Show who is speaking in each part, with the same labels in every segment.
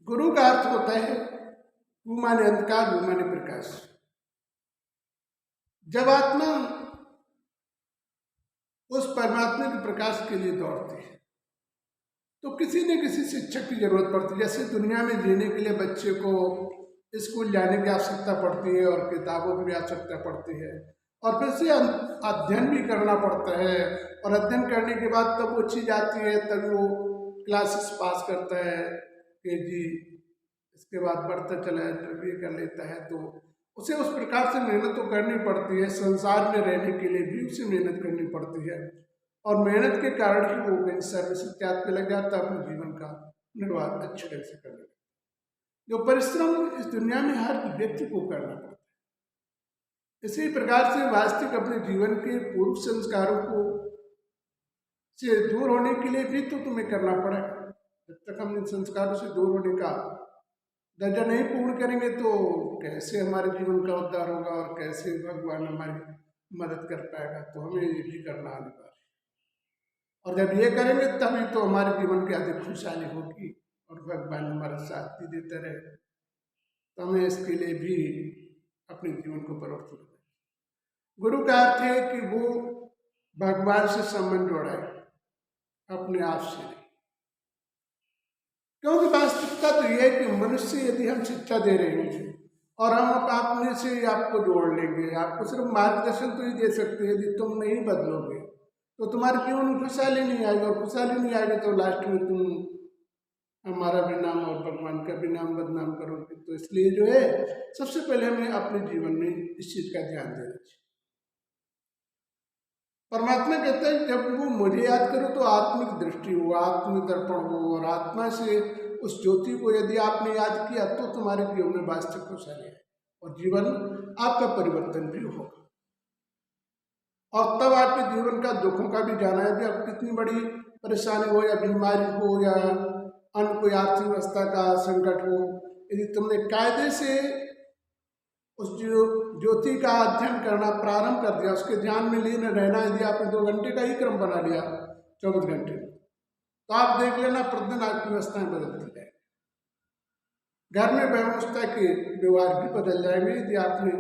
Speaker 1: गुरु का अर्थ होता है गु माने अंधकार, गु माने प्रकाश। जब आत्मा उस परमात्मा के प्रकाश के लिए दौड़ती है तो किसी न किसी शिक्षक की जरूरत पड़ती है। जैसे दुनिया में जीने के लिए बच्चे को स्कूल जाने की आवश्यकता पड़ती है और किताबों की भी आवश्यकता पड़ती है, और फिर से अध्ययन भी करना पड़ता है, और अध्ययन करने के बाद तब वो चीज आती है, तब वो क्लासेस पास करता है KG, इसके बाद बढ़ता चला है, BA कर लेता है। तो उसे उस प्रकार से मेहनत तो करनी पड़ती है, संसार में रहने के लिए भी उसे मेहनत करनी पड़ती है, और मेहनत के कारण ही वो कहीं सर्विस इत्यादि पे लग जाता है, अपने जीवन का निर्वाह अच्छे ढंग से करने। जो परिश्रम इस दुनिया में हर व्यक्ति को करना पड़ता है। इसी प्रकार से वास्तविक अपने जीवन के पूर्व संस्कारों को से दूर होने के लिए भी तो तुम्हें करना पड़ेगा। जब तक हम इन संस्कारों से दूर होने का दर्जा नहीं पूर्ण करेंगे तो कैसे हमारे जीवन का उद्धार होगा और कैसे भगवान हमारी मदद कर पाएगा। तो हमें ये भी करना अनिवार्य है, और जब ये करेंगे तभी तो हमारे जीवन की अधिक खुशहाली होगी और भगवान हमारा साथ भी देते रहे। तो हमें इसके लिए भी अपने जीवन को परिवर्तन करें। गुरु का अर्थ है कि वो भगवान से संबंध जोड़ाए, अपने आप से नहीं। क्योंकि वास्तविकता तो यह है कि मनुष्य यदि हम शिक्षा दे रहे हैं और हम अपने से आपको जोड़ लेंगे, आपको सिर्फ मार्गदर्शन तो ही दे सकते हैं, यदि तुम नहीं बदलोगे तो तुम्हारे जीवन में खुशहाली नहीं आएगी, और खुशहाली नहीं आएगी तो लास्ट में तुम हमारा भी नाम और भगवान का भी नाम बदनाम करोगे। तो इसलिए जो है सबसे पहले हमें अपने जीवन में इस चीज का ध्यान देना चाहिए। परमात्मा कहते हैं जब वो मुझे याद करो तो आत्मिक दृष्टि हो, आत्मिक दर्पण हो, और आत्मा से उस ज्योति को यदि आपने याद किया तो तुम्हारे जीवन में वास्तविक खुशहाली है और जीवन आपका परिवर्तन भी होगा। और तब आपके जीवन का दुखों का भी जाना है कि अब कितनी बड़ी परेशानी हो या बीमारी हो या अन्य कोई आर्थिक व्यवस्था का संकट हो, यदि तुमने कायदे से उस ज्योति का अध्ययन करना प्रारंभ कर दिया, उसके ध्यान में लीन रहना, यदि आपने 2 घंटे का ही क्रम बना लिया 24 घंटे, तो आप देख लेना प्रतिदिन आपकी व्यवस्थाएं बदलती है। घर में व्यवस्था के व्यवहार भी बदल जाएंगे यदि आपने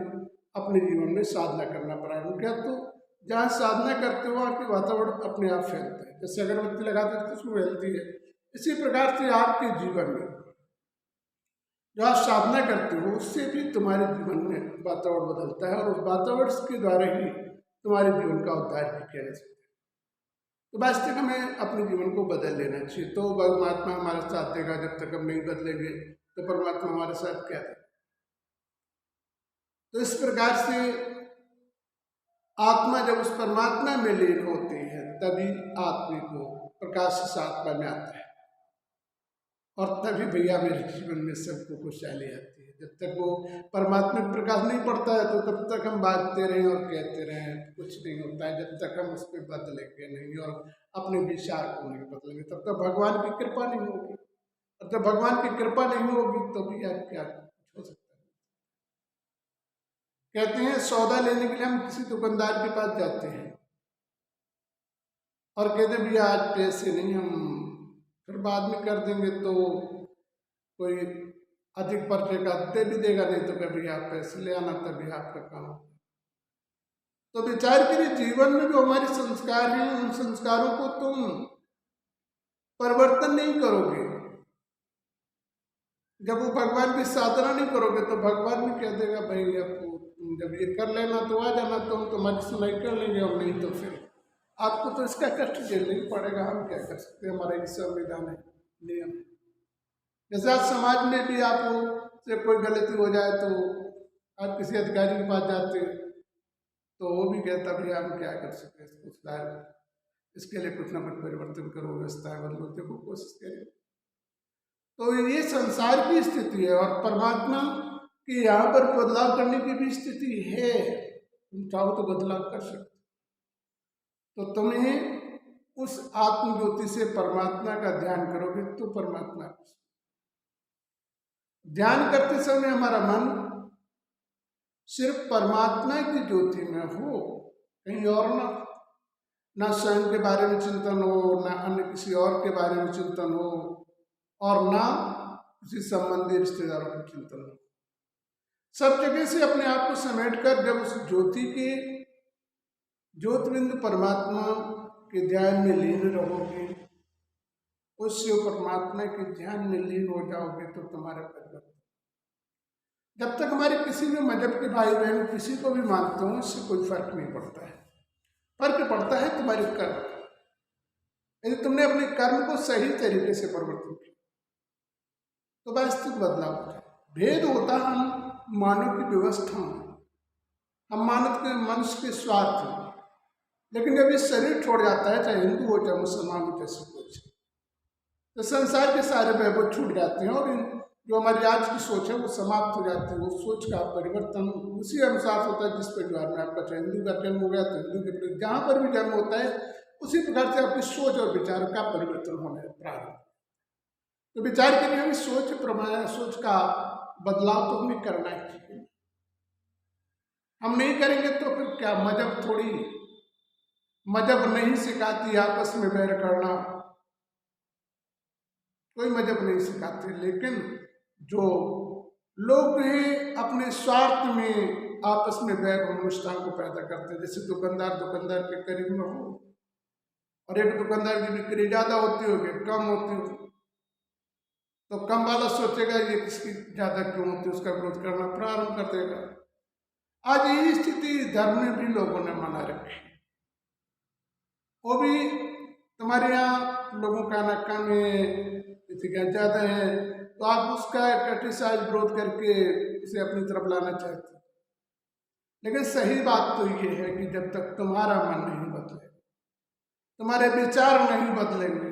Speaker 1: अपने जीवन में साधना करना प्रारंभ किया। तो जहाँ साधना करते हो आपके वातावरण अपने आप फैलता है, जैसे अगरबत्ती लगाते हैं तो खुशबू फैलती है। इसी प्रकार से आपके जीवन में जो आप साधना करते हो उससे भी तुम्हारे जीवन में वातावरण बदलता है, और उस वातावरण के द्वारा ही तुम्हारे जीवन का उद्धार भी किया जा सकता है। तो वास्तविक हमें अपने जीवन को बदल लेना चाहिए, तो परमात्मा हमारा साथ देगा। जब तक हम नहीं बदलेंगे तो परमात्मा हमारे साथ क्या देगा। तो इस प्रकार से आत्मा जब उस परमात्मा में लीन होती है तभी आत्मा को प्रकाश से आत्मा में आता है, और तभी भैया मेरे जीवन में सबको खुशहाली आती है। जब तक वो परमात्मा प्रकाश नहीं पड़ता है तो तब तक हम बांटते रहें और कहते रहें, कुछ नहीं होता है। जब तक हम उस पर बदलेंगे नहीं और अपने विचार को नहीं बदलेंगे तब तक भगवान की कृपा नहीं होगी, और जब भगवान की कृपा नहीं होगी तो भी आप क्या हो सकता है। कहते हैं सौदा लेने के लिए हम किसी दुकानदार के पास जाते हैं और कहते हैं भैया आज पैसे नहीं, हम फिर बाद में कर देंगे, तो कोई अधिक पर्चे का दे भी देगा, नहीं तो कभी आप पैसे ले आना तभी आपका काम होगा। तो विचार करिए जीवन में जो हमारे संस्कार हैं उन संस्कारों को तुम परिवर्तन नहीं करोगे, जब वो भगवान की साधना नहीं करोगे तो भगवान भी कह देगा भाई अब तुम जब ये कर लेना तो आ जाना, तो हम तुम्हारी सुनाई कर लेंगे, और नहीं तो फिर आपको तो इसका कष्ट झेलना ही पड़ेगा। हम क्या कर सकते हैं, हमारा ये संविधान है, नियम। जैसे आज समाज में भी आपको से कोई गलती हो जाए तो आप किसी अधिकारी के पास जाते हैं तो वो भी कहता भैया हम क्या कर सकते हैं, इसको सुधार, इसके लिए कुछ ना कुछ परिवर्तन करो, व्यवस्था बदलो, देखो कोशिश करें। तो ये संसार की स्थिति है, और परमात्मा की यहाँ पर बदलाव करने की भी स्थिति है। तुम चाहो तो बदलाव कर सकते, तो तुम्हें उस आत्मज्योति से परमात्मा का ध्यान करोगे तो परमात्मा ध्यान करते समय हमारा मन सिर्फ परमात्मा की ज्योति में हो, कहीं और ना स्वयं के बारे में चिंतन हो, ना अन्य किसी और के बारे में चिंतन हो, और ना किसी संबंधी रिश्तेदारों के चिंतन में, सब जगह से अपने आप को समेट कर जब उस ज्योति के ज्योतिर्बिंदु परमात्मा के ध्यान में लीन रहोगे, उस शिव परमात्मा के ध्यान में लीन हो जाओगे तो तुम्हारा परिवर्तन, जब तक हमारे किसी भी मजहब के भाई बहन किसी को भी मानते हो, इससे कोई फर्क नहीं पड़ता है। फर्क पड़ता है तुम्हारे कर्म। यदि तुमने अपने कर्म को सही तरीके से परिवर्तन किया तो वास्तविक बदलाव होता है। भेद होता हम मानव की व्यवस्था में, हम मानव के मनुष्य के स्वार्थ में, लेकिन जब ये शरीर छोड़ जाता है, चाहे हिंदू हो चाहे मुसलमान हो चाहे कुछ, तो संसार के सारे वैभव छूट जाते हैं और जो हमारी आज की सोच है वो समाप्त हो जाती है। वो सोच का परिवर्तन उसी अनुसार होता है जिस परिवार में आपका चाहे हिंदू का जन्म हो गया तो हिंदू के प्रति जहाँ पर भी जन्म होता है उसी प्रकार से आपकी सोच और विचार का परिवर्तन होने प्रारंभ। तो विचार के लिए हमें सोच का बदलाव तो हमें करना ही चाहिए। हम नहीं करेंगे तो फिर क्या, मजहब नहीं सिखाती आपस में बैर करना, कोई मजहब नहीं सिखाते, लेकिन जो लोग हैं अपने स्वार्थ में आपस में बैर अनुष्ठान को पैदा करते हैं। जैसे दुकानदार के करीब में हो और एक दुकानदार की बिक्री ज्यादा होती होगी, कम होती हो, तो कम वाला सोचेगा ये किसकी ज्यादा क्यों होती है, उसका विरोध करना प्रारंभ कर देगा। आज यही स्थिति धर्म में भी लोगों ने मना रखी, वो भी तुम्हारे यहाँ लोगों का नक्का में ज्यादा है तो आप उसका क्रिटिसाइज विरोध करके उसे अपनी तरफ लाना चाहते हैं। लेकिन सही बात तो ये है कि जब तक तुम्हारा मन नहीं बदले, तुम्हारे विचार नहीं बदलेंगे,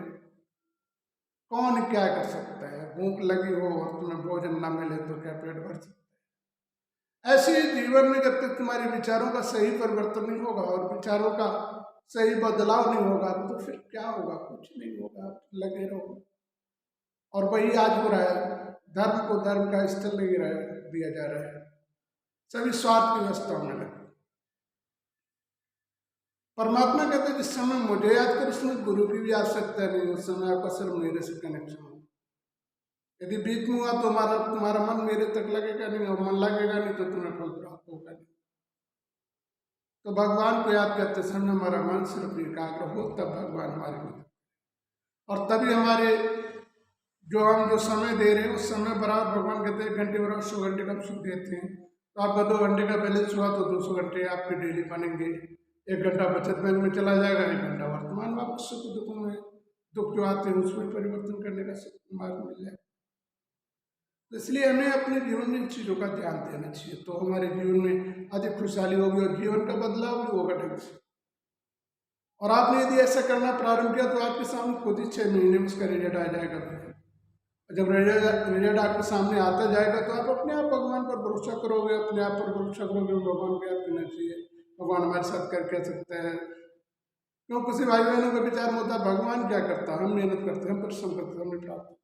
Speaker 1: कौन क्या कर सकता है। भूख लगी हो और तुम्हें भोजन ना मिले तो क्या पेट भर सकता है। ऐसे जीवन में जब तक तुम्हारे विचारों का सही परिवर्तन नहीं होगा और विचारों का सही बदलाव नहीं होगा तो फिर क्या होगा, कुछ नहीं होगा, लगे रहो। और वही आज हो रहा है, धर्म को धर्म का स्थल नहीं दिया जा रहा है, सभी स्वार्थ की व्यवस्था होने लगे। परमात्मा कहते हैं जिस समय मुझे याद कर उसमें गुरु की भी आवश्यकता नहीं, उस समय आपका सिर्फ मेरे से कनेक्शन हो। यदि बीच में हुआ तो तुम्हारा मन मेरे तक लगेगा नहीं, और मन लगेगा नहीं तो तुम्हें फल प्राप्त होगा नहीं। तो भगवान को याद करते समय हमारा मन सिर्फ एकाग्र हो, तब भगवान हमारे मदद, और तभी हमारे जो समय दे रहे हैं उस समय बराबर भगवान कहते हैं 1 घंटे बराबर 100 घंटे का सुख देते हैं। तो आपका 2 घंटे का बैलेंस हुआ तो 200 घंटे आपके डेली बनेंगे। 1 घंटा बचत बैंक में चला जाएगा, 1 घंटा वर्तमान में आपको सुख दुखों में दुख जो आते हैं उसमें परिवर्तन करने का मार्ग मिल जाए। तो इसलिए हमें अपने जीवन में इन चीज़ों का ध्यान देना चाहिए, तो हमारे जीवन में अधिक खुशहाली होगी और जीवन का बदलाव भी होगा ढंग से। और आपने यदि ऐसा करना प्रारंभ किया तो आपके सामने खुद ही 6 महीने में उसका रिजल्ट आ जाएगा। जब रिजल्ट आपके सामने आता जाएगा तो आप अपने आप भगवान पर भरोसा करोगे, अपने आप पर भरोसा करोगे। भगवान को याद करना चाहिए, भगवान हमारे साथ कर सकते हैं। क्यों किसी भाई बहनों का विचार में होता है भगवान क्या करता, हम मेहनत करते हैं, हम परिश्रम करते हैं, हमें प्राप्त।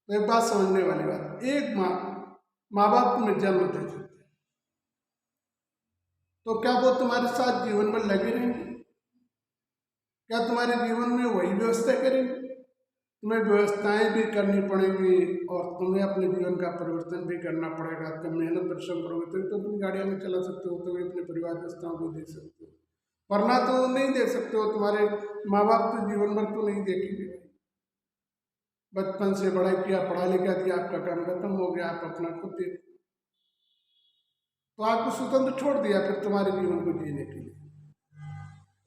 Speaker 1: तो एक बात समझने वाली बात, एक माँ बाप तुम्हें जन्म दे देते हैं तो क्या वो तुम्हारे साथ जीवन भर लगे रहेंगे? क्या तुम्हारे जीवन में वही व्यवस्था करेंगे? तुम्हें व्यवस्थाएं भी करनी पड़ेंगी और तुम्हें अपने जीवन का परिवर्तन भी करना पड़ेगा। तुम मेहनत परिश्रम करोगे तभी तो अपनी गाड़ियाँ में चला सकते हो, तभी अपने परिवार व्यवस्थाओं को देख सकते हो, वरना तो नहीं देख सकते हो। तुम्हारे माँ बाप तो जीवन भर तो नहीं देखेंगे। बचपन से बड़ा किया, पढ़ा लिखा दिया, आपका काम खत्म हो गया, आप अपना खुद देख, तो आपको स्वतंत्र छोड़ दिया फिर तुम्हारे जीवन को जीने के लिए।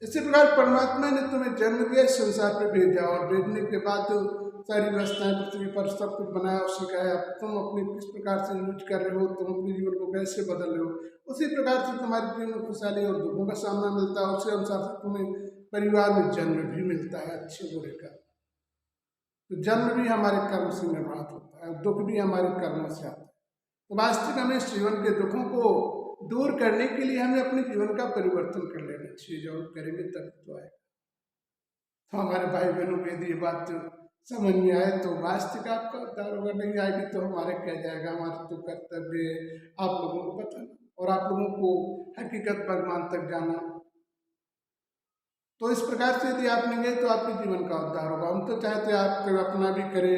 Speaker 1: इसी प्रकार परमात्मा ने तुम्हें जन्म दिया, संसार पे भेजा, और भेजने के बाद जो सारी व्यवस्थाएं पृथ्वी पर सब कुछ बनाया और सिखाया, तुम अपने किस प्रकार से यूज कर रहे हो, तुम अपने जीवन को कैसे बदल रहे हो, उसी प्रकार से तुम्हारे जीवन में खुशहाली और दुखों का सामना मिलता है। उसी अनुसार से तुम्हें परिवार में जन्म भी मिलता है अच्छे बुरे का। तो जन्म भी हमारे कर्म से निर्माण होता है, दुख भी हमारे कर्मों से आता है। तो वास्तविक हमें इस जीवन के दुखों को दूर करने के लिए हमें अपने जीवन का परिवर्तन कर लेना चाहिए। जो करेंगे तब तो आएगा। तो हमारे भाई बहनों को यदि ये बात समझ में आए तो वास्तविक आपका उद्धार होगा, नहीं आएगी तो हमारे क्या जाएगा। हमारा तो कर्तव्य आप लोगों को बताना और आप लोगों को हकीकत भगवान तक जाना। तो इस प्रकार से यदि आप नहीं गए तो आपके जीवन का उद्धार होगा। हम तो चाहते हैं आप अपना भी करें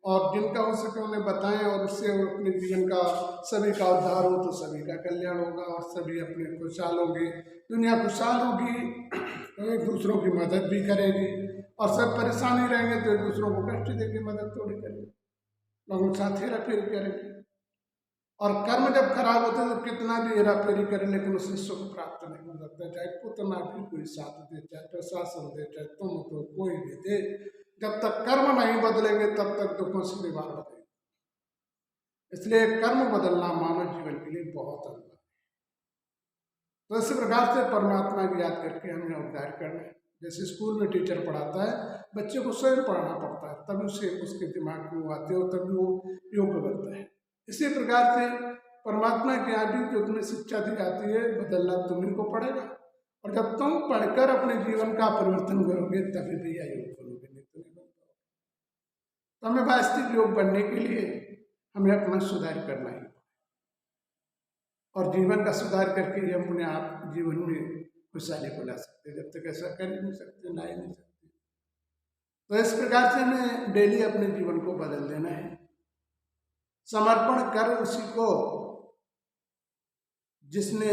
Speaker 1: और जिनका हो सके उन्हें बताएं और उससे अपने जीवन का सभी का उद्धार हो तो सभी का कल्याण होगा और सभी अपने खुशहाल होंगे, दुनिया खुशहाल होगी तो एक दूसरों की मदद भी करेगी और सब परेशानी रहेंगे तो एक दूसरों को कष्ट देगी, मदद थोड़ी करेगी, लोगों के साथ हेरा फेरी करेंगे। और कर्म जब खराब होते हैं तो कितना भी हेरा फेरी करे लेकिन उससे सुख प्राप्त नहीं हो सकता, चाहे कितना भी कोई साथ दे, चाहे प्रशासन दे, चाहे तुम तो कोई भी दे, जब तक कर्म नहीं बदलेंगे तब तक दुखों से निवार बदलेंगे। इसलिए कर्म बदलना मानव जीवन के लिए बहुत अनिवार्य है। तो इसी प्रकार से परमात्मा की याद करके हमें उद्धार करना है। जैसे स्कूल में टीचर पढ़ाता है, बच्चे को स्वयं पढ़ना पड़ता है, तभी उसे उसके दिमाग में वो आते हो, तभी वो योग्य बनता है। इसी प्रकार से परमात्मा के यहाँ भी जो तुम्हें शिक्षा दी जाती है बदलना तुम्हें को पड़ेगा, और जब तुम पढ़कर अपने जीवन का परिवर्तन करोगे तभी भी यह योग बनोगे, नहीं तो नहीं बन पाओगे। तो हमें वास्तविक योग बनने के लिए हमें अपना सुधार करना ही, और जीवन का सुधार करके ही हम अपने आप जीवन में खुशहाली को ला सकते, जब तक ऐसा कर ही नहीं सकते, ला ही नहीं सकते। तो इस प्रकार से हमें डेली अपने जीवन को बदल देना है, समर्पण कर उसी को जिसने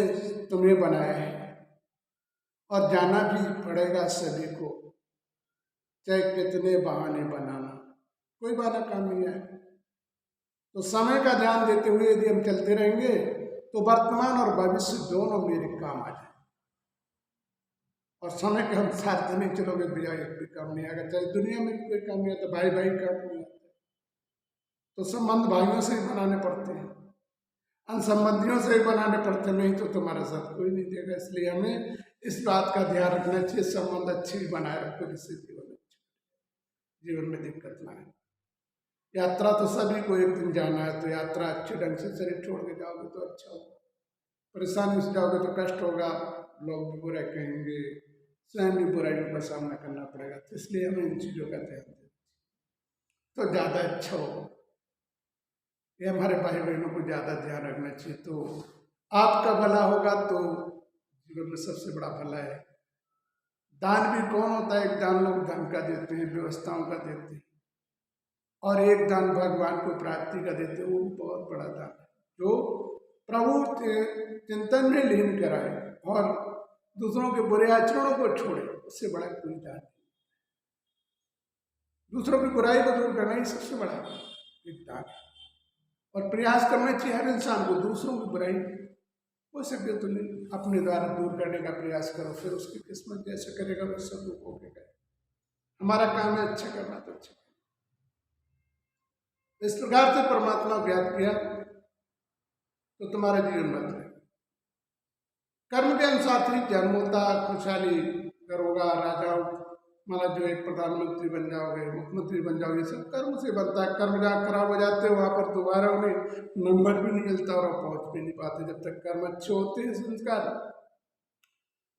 Speaker 1: तुम्हें बनाया है, और जाना भी पड़ेगा सभी को, चाहे कितने बहाने बनाना, कोई बहाना काम नहीं है। तो समय का ध्यान देते हुए यदि हम चलते रहेंगे तो वर्तमान और भविष्य दोनों मेरे काम आ जाए, और समय के हम साथ नहीं चलोगे भैया एक भी काम नहीं आएगा, चाहे दुनिया में भी कोई काम नहीं आता, भाई भाई काम नहीं आता, तो संबंध भाइयों से ही बनाने पड़ते हैं, अन संबंधियों से ही बनाने पड़ते, नहीं तो तुम्हारा साथ कोई नहीं देगा। इसलिए हमें इस बात का ध्यान रखना चाहिए, संबंध अच्छे ही बनाए रखो जिससे जीवन में दिक्कत ना आए। यात्रा तो सभी को एक दिन जाना है, तो यात्रा अच्छे ढंग से शरीर छोड़ के जाओगे तो अच्छा होगा, परेशानी से जाओगे तो कष्ट होगा, लोग भी बुरा कहेंगे, स्वयं भी बुराइयों का सामना करना पड़ेगा। तो इसलिए हमें इन चीज़ों का ध्यान दें तो ज़्यादा अच्छा होगा, ये हमारे भाई बहनों को ज़्यादा ध्यान रखना चाहिए। तो आपका भला होगा तो जीवन में सबसे बड़ा भला है। दान भी कौन होता है? एक दान लोग धन का देते हैं, व्यवस्थाओं का देते हैं, और एक दान भगवान को प्राप्ति का देते हैं, वो बहुत बड़ा दान है, जो प्रभु चिंतन में लीन कराए और दूसरों के बुरे आचरणों को छोड़े, उससे बड़ा कोई दान नहीं। दूसरों की बुराई को दूर करना ही सबसे बड़ा एक दान है, और प्रयास करना चाहिए हर इंसान को दूसरों की बुराई हो सके तो नहीं अपने द्वारा दूर करने का प्रयास करो, फिर उसकी किस्मत जैसे करेगा वैसा दुख होगा। हमारा काम है अच्छा करना तो अच्छा। इस प्रकार से परमात्मा को याद किया तो तुम्हारा जीवन बदले। कर्म के अनुसार ही जन्म होता, खुशहाली करोगा, राजा माना जो एक प्रधानमंत्री बन जाओगे, मुख्यमंत्री बन जाओगे, सब कर्म से बनता है। कर्म जहाँ खराब हो जाते हैं वहाँ पर दोबारा उन्हें नंबर भी नहीं मिलता और पहुँच भी नहीं पाते। जब तक कर्म अच्छे होते हैं संस्कार,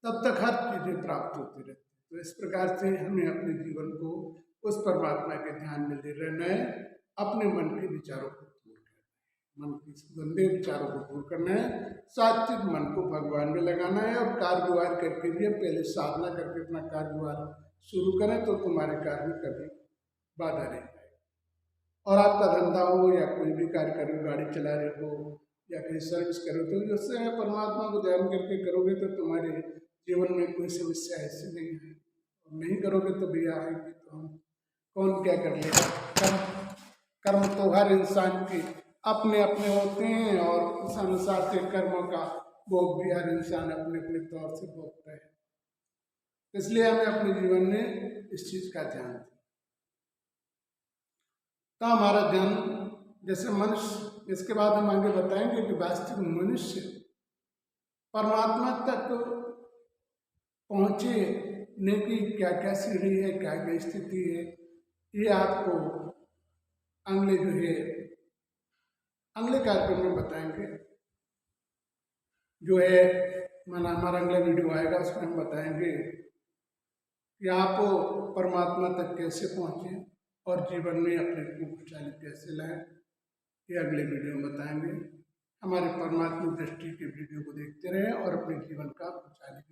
Speaker 1: तब तक हर चीज़ें प्राप्त होती रहती। तो इस प्रकार से हमें अपने जीवन को उस परमात्मा के ध्यान में ले रहना है, अपने मन के विचारों को दूर करना है, मन के गंदे विचारों को दूर करना है, सात्विक मन को भगवान में लगाना है, और कार्य व्यवहार करके भी पहले साधना करके अपना कार्य व्यवहार शुरू करें तो तुम्हारे कार्य में कभी बाधा नहीं आए। और आपका धंधा हो या कोई भी कार्य कर रहे हो, गाड़ी चला रहे हो या कहीं सर्विस करो, तो जिससे परमात्मा को ध्यान करके करोगे तो तुम्हारे जीवन में कोई समस्या ऐसी नहीं है। नहीं करोगे तो भैया आएगी तो हम कौन क्या कर लेगा। कर्म तो हर इंसान के अपने अपने होते हैं, और उस अनुसार से कर्मों का भोग भी हर इंसान अपने अपने तौर से भोगता है। इसलिए हमें अपने जीवन में इस चीज का ध्यान दें। तो हमारा जन्म जैसे मनुष्य, इसके बाद हम आगे बताएंगे कि वास्तविक मनुष्य परमात्मा तक पहुंचने की क्या क्या सीढ़ी है, क्या क्या स्थिति है, ये आपको अगले अगले कार्यक्रम में बताएंगे। जो है माना हमारा अगला वीडियो आएगा, उसमें हम बताएंगे कि आप परमात्मा तक कैसे पहुँचे और जीवन में अपने को खुशहाली कैसे लाएं, ये अगले वीडियो में बताएंगे। हमारे परमात्मा दृष्टि के वीडियो को देखते रहें और अपने जीवन का खुशहाली